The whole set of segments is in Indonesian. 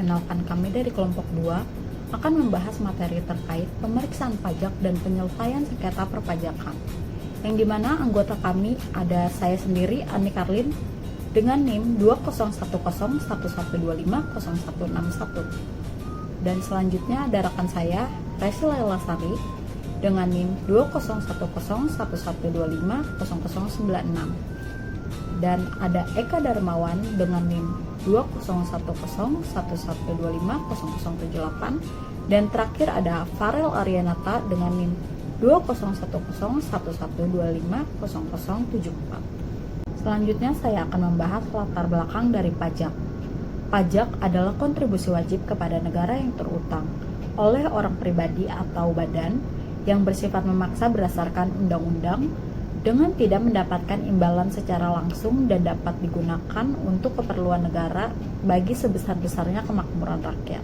Perkenalkan, kami dari kelompok 2 akan membahas materi terkait pemeriksaan pajak dan penyelesaian sengketa perpajakan, yang dimana anggota kami ada saya sendiri, Ani Karlin, dengan NIM 201011250161, dan selanjutnya ada rekan saya, Resi Laila Sari, dengan NIM 201011250096, dan ada Eka Darmawan dengan NIM 201011250078, dan terakhir ada Farel Arianata dengan NIM 201011250074. Selanjutnya saya akan membahas latar belakang dari pajak. Pajak adalah kontribusi wajib kepada negara yang terutang oleh orang pribadi atau badan yang bersifat memaksa berdasarkan undang-undang dengan tidak mendapatkan imbalan secara langsung dan dapat digunakan untuk keperluan negara bagi sebesar-besarnya kemakmuran rakyat.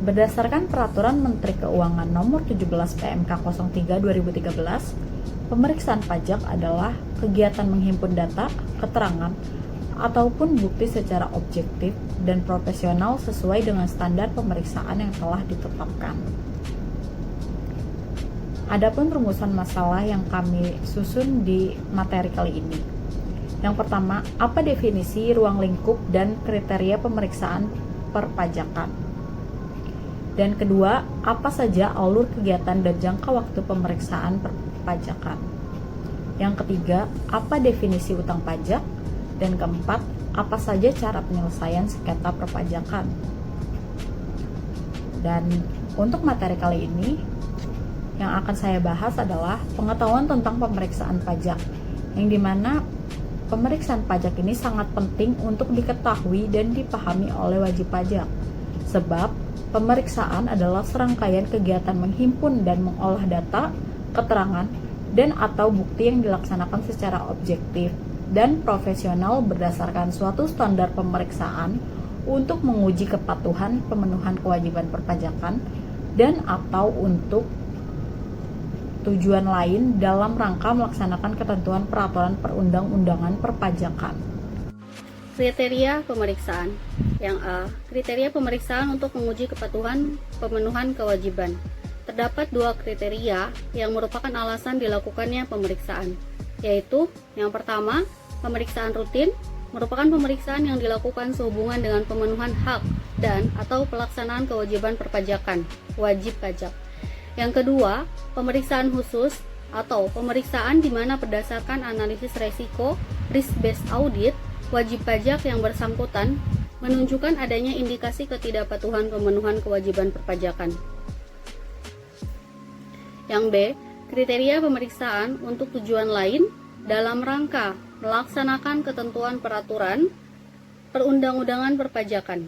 Berdasarkan Peraturan Menteri Keuangan Nomor 17 PMK 03 2013, pemeriksaan pajak adalah kegiatan menghimpun data, keterangan, ataupun bukti secara objektif dan profesional sesuai dengan standar pemeriksaan yang telah ditetapkan. Adapun rumusan masalah yang kami susun di materi kali ini. Yang pertama, apa definisi ruang lingkup dan kriteria pemeriksaan perpajakan? Dan kedua, apa saja alur kegiatan dan jangka waktu pemeriksaan perpajakan? Yang ketiga, apa definisi utang pajak? Dan keempat, apa saja cara penyelesaian sengketa perpajakan? Dan untuk materi kali ini, yang akan saya bahas adalah pengetahuan tentang pemeriksaan pajak, yang dimana pemeriksaan pajak ini sangat penting untuk diketahui dan dipahami oleh wajib pajak, sebab pemeriksaan adalah serangkaian kegiatan menghimpun dan mengolah data, keterangan, dan atau bukti yang dilaksanakan secara objektif dan profesional berdasarkan suatu standar pemeriksaan untuk menguji kepatuhan pemenuhan kewajiban perpajakan dan atau untuk tujuan lain dalam rangka melaksanakan ketentuan peraturan perundang-undangan perpajakan. Kriteria pemeriksaan. Yang A. Kriteria pemeriksaan untuk menguji kepatuhan pemenuhan kewajiban. Terdapat dua kriteria yang merupakan alasan dilakukannya pemeriksaan, yaitu yang pertama, pemeriksaan rutin merupakan pemeriksaan yang dilakukan sehubungan dengan pemenuhan hak dan atau pelaksanaan kewajiban perpajakan, wajib pajak. Yang kedua, pemeriksaan khusus atau pemeriksaan di mana berdasarkan analisis resiko, risk-based audit, wajib pajak yang bersangkutan menunjukkan adanya indikasi ketidakpatuhan pemenuhan kewajiban perpajakan. Yang B, kriteria pemeriksaan untuk tujuan lain dalam rangka melaksanakan ketentuan peraturan perundang-undangan perpajakan.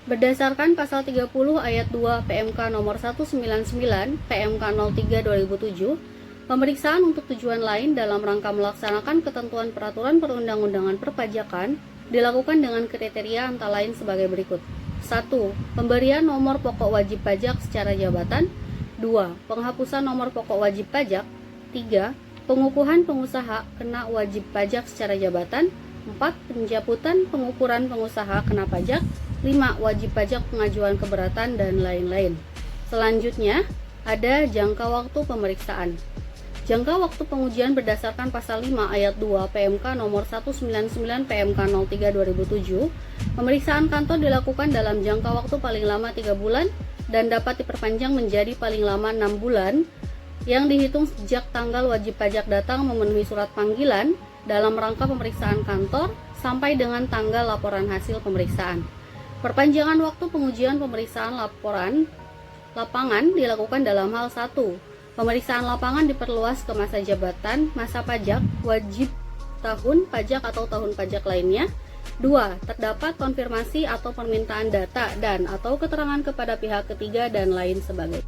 Berdasarkan pasal 30 ayat 2 PMK nomor 199 PMK 03 2007, pemeriksaan untuk tujuan lain dalam rangka melaksanakan ketentuan peraturan perundang-undangan perpajakan dilakukan dengan kriteria antara lain sebagai berikut. 1. Pemberian nomor pokok wajib pajak secara jabatan. 2. Penghapusan nomor pokok wajib pajak. 3. Pengukuhan pengusaha kena wajib pajak secara jabatan. 4. Pencabutan pengukuran pengusaha kena pajak. 5. Wajib pajak pengajuan keberatan dan lain-lain. Selanjutnya, ada jangka waktu pemeriksaan. Jangka waktu pengujian berdasarkan pasal 5 ayat 2 PMK nomor 199 PMK 03 2007, pemeriksaan kantor dilakukan dalam jangka waktu paling lama 3 bulan dan dapat diperpanjang menjadi paling lama 6 bulan yang dihitung sejak tanggal wajib pajak datang memenuhi surat panggilan dalam rangka pemeriksaan kantor sampai dengan tanggal laporan hasil pemeriksaan. Perpanjangan waktu pengujian pemeriksaan lapangan dilakukan dalam hal 1. Pemeriksaan lapangan diperluas ke masa jabatan, masa pajak, wajib tahun pajak atau tahun pajak lainnya. 2. Terdapat konfirmasi atau permintaan data dan atau keterangan kepada pihak ketiga dan lain sebagainya.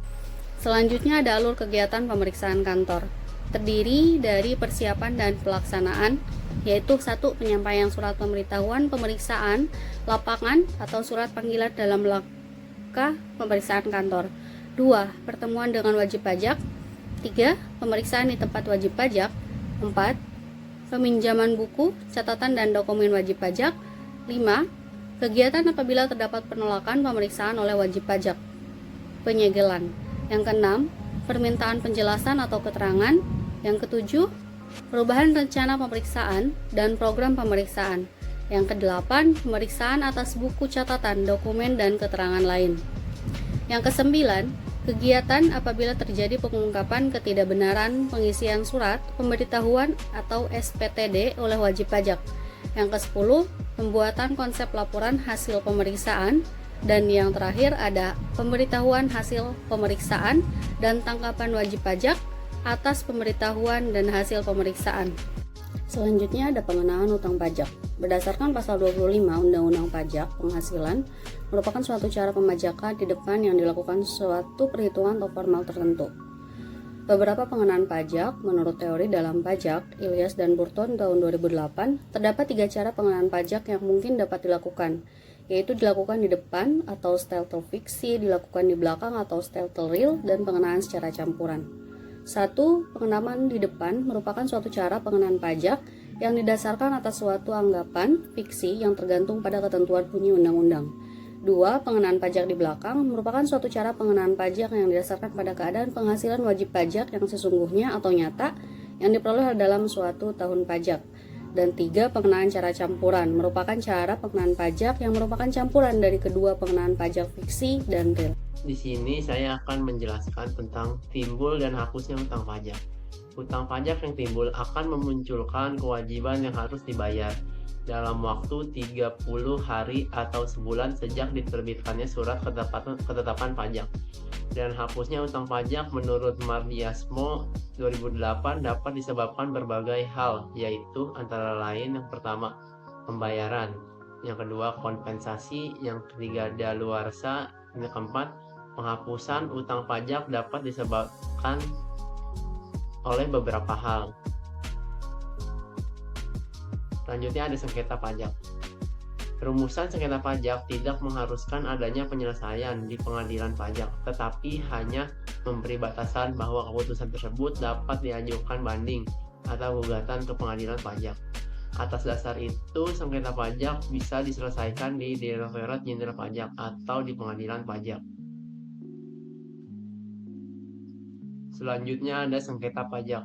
Selanjutnya ada alur kegiatan pemeriksaan kantor. Terdiri dari persiapan dan pelaksanaan, yaitu 1. Penyampaian surat pemberitahuan pemeriksaan lapangan atau surat panggilan dalam langkah pemeriksaan kantor. 2. Pertemuan dengan wajib pajak. 3. Pemeriksaan di tempat wajib pajak. 4. peminjaman buku, catatan dan dokumen wajib pajak. 5. Kegiatan apabila terdapat penolakan pemeriksaan oleh wajib pajak. Penyegelan. Yang keenam, permintaan penjelasan atau keterangan. Yang ketujuh, perubahan rencana pemeriksaan dan program pemeriksaan. Yang kedelapan, pemeriksaan atas buku catatan, dokumen, dan keterangan lain. Yang kesembilan, kegiatan apabila terjadi pengungkapan ketidakbenaran pengisian surat pemberitahuan atau SPTD oleh wajib pajak. Yang ke-10, pembuatan konsep laporan hasil pemeriksaan. Dan yang terakhir ada pemberitahuan hasil pemeriksaan dan tangkapan wajib pajak atas pemberitahuan dan hasil pemeriksaan. Selanjutnya ada pengenaan utang pajak. Berdasarkan pasal 25 Undang-Undang Pajak Penghasilan, merupakan suatu cara pemajakan di depan yang dilakukan suatu perhitungan atau formal tertentu. Beberapa pengenaan pajak menurut teori dalam pajak, Ilyas dan Burton tahun 2008, terdapat 3 cara pengenaan pajak yang mungkin dapat dilakukan, yaitu dilakukan di depan atau stealth fiksi, dilakukan di belakang atau stealth real, dan pengenaan secara campuran. 1. Pengenaan di depan merupakan suatu cara pengenaan pajak yang didasarkan atas suatu anggapan fiksi yang tergantung pada ketentuan bunyi undang-undang. 2. Pengenaan pajak di belakang merupakan suatu cara pengenaan pajak yang didasarkan pada keadaan penghasilan wajib pajak yang sesungguhnya atau nyata yang diperoleh dalam suatu tahun pajak. Dan 3. Pengenaan cara campuran merupakan cara pengenaan pajak yang merupakan campuran dari kedua pengenaan pajak fiksi dan real. Di sini saya akan menjelaskan tentang timbul dan hapusnya utang pajak. Utang pajak yang timbul akan memunculkan kewajiban yang harus dibayar dalam waktu 30 hari atau sebulan sejak diterbitkannya surat ketetapan pajak. Dan hapusnya utang pajak menurut Mardiasmo 2008 dapat disebabkan berbagai hal, yaitu antara lain yang pertama, pembayaran, yang kedua kompensasi, yang ketiga daluarsa, yang keempat, penghapusan utang pajak dapat disebabkan oleh beberapa hal. Selanjutnya ada sengketa pajak. Rumusan sengketa pajak tidak mengharuskan adanya penyelesaian di pengadilan pajak, tetapi hanya memberi batasan bahwa keputusan tersebut dapat diajukan banding atau gugatan ke pengadilan pajak. Atas dasar itu, sengketa pajak bisa diselesaikan di Direktorat Jenderal Pajak atau di pengadilan pajak. Selanjutnya ada sengketa pajak.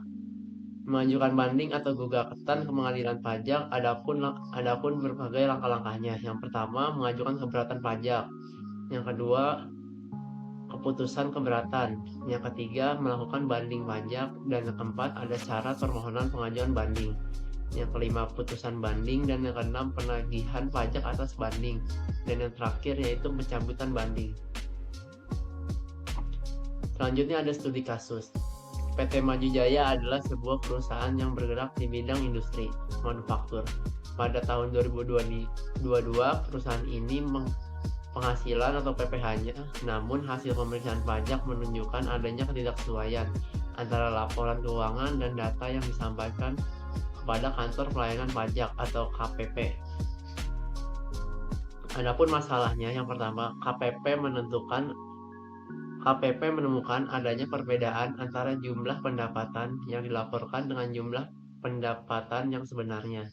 Mengajukan banding atau gugatan ke pengadilan pajak, adapun berbagai langkah-langkahnya. Yang pertama, mengajukan keberatan pajak. Yang kedua, keputusan keberatan. Yang ketiga, melakukan banding pajak. Dan yang keempat, ada syarat permohonan pengajuan banding. Yang kelima, putusan banding. Dan yang keenam, penagihan pajak atas banding. Dan yang terakhir yaitu pencabutan banding. Selanjutnya ada studi kasus. PT Maju Jaya adalah sebuah perusahaan yang bergerak di bidang industri manufaktur. Pada tahun 2022, perusahaan ini penghasilan atau PPh-nya, namun hasil pemeriksaan pajak menunjukkan adanya ketidaksesuaian antara laporan keuangan dan data yang disampaikan kepada Kantor Pelayanan Pajak atau KPP. Adapun masalahnya, yang pertama, KPP menemukan adanya perbedaan antara jumlah pendapatan yang dilaporkan dengan jumlah pendapatan yang sebenarnya.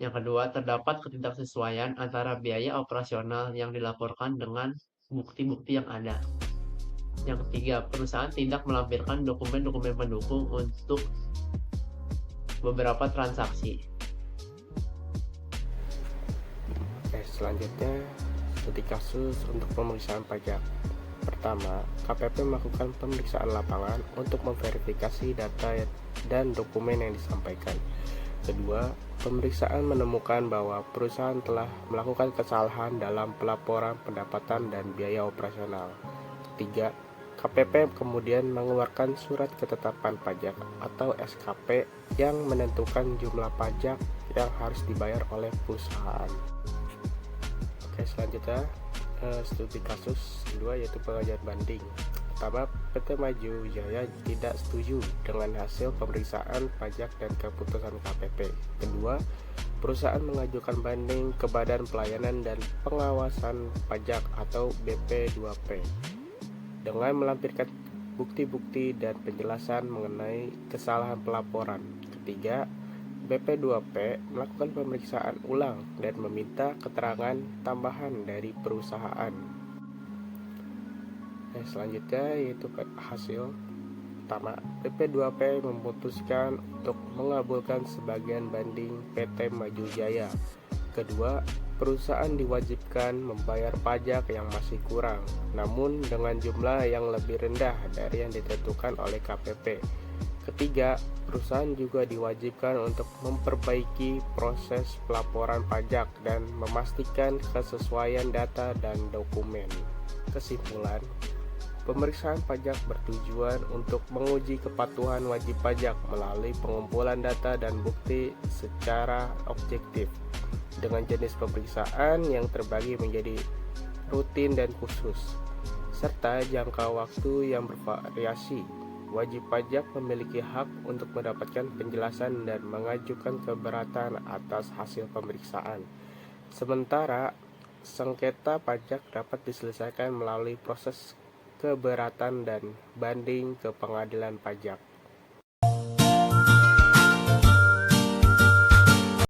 Yang kedua, terdapat ketidaksesuaian antara biaya operasional yang dilaporkan dengan bukti-bukti yang ada. Yang ketiga, perusahaan tidak melampirkan dokumen-dokumen pendukung untuk beberapa transaksi. Oke, selanjutnya studi kasus untuk pemeriksaan pajak. Pertama, KPP melakukan pemeriksaan lapangan untuk memverifikasi data dan dokumen yang disampaikan. Kedua, pemeriksaan menemukan bahwa perusahaan telah melakukan kesalahan dalam pelaporan pendapatan dan biaya operasional. Ketiga, KPP kemudian mengeluarkan surat ketetapan pajak atau SKP yang menentukan jumlah pajak yang harus dibayar oleh perusahaan. Oke, selanjutnya studi kasus kedua yaitu pengajuan banding. Pertama, PT Maju Jaya tidak setuju dengan hasil pemeriksaan pajak dan keputusan KPP. Kedua, perusahaan mengajukan banding ke Badan Pelayanan dan Pengawasan Pajak atau BP2P dengan melampirkan bukti-bukti dan penjelasan mengenai kesalahan pelaporan. Ketiga, BP2P melakukan pemeriksaan ulang dan meminta keterangan tambahan dari perusahaan. Selanjutnya yaitu hasil. Pertama, BP2P memutuskan untuk mengabulkan sebagian banding PT Maju Jaya. Kedua, perusahaan diwajibkan membayar pajak yang masih kurang, namun dengan jumlah yang lebih rendah dari yang ditentukan oleh KPP. Ketiga, perusahaan juga diwajibkan untuk memperbaiki proses pelaporan pajak dan memastikan kesesuaian data dan dokumen. Kesimpulan, pemeriksaan pajak bertujuan untuk menguji kepatuhan wajib pajak melalui pengumpulan data dan bukti secara objektif dengan jenis pemeriksaan yang terbagi menjadi rutin dan khusus, serta jangka waktu yang bervariasi. Wajib pajak memiliki hak untuk mendapatkan penjelasan dan mengajukan keberatan atas hasil pemeriksaan. Sementara sengketa pajak dapat diselesaikan melalui proses keberatan dan banding ke pengadilan pajak.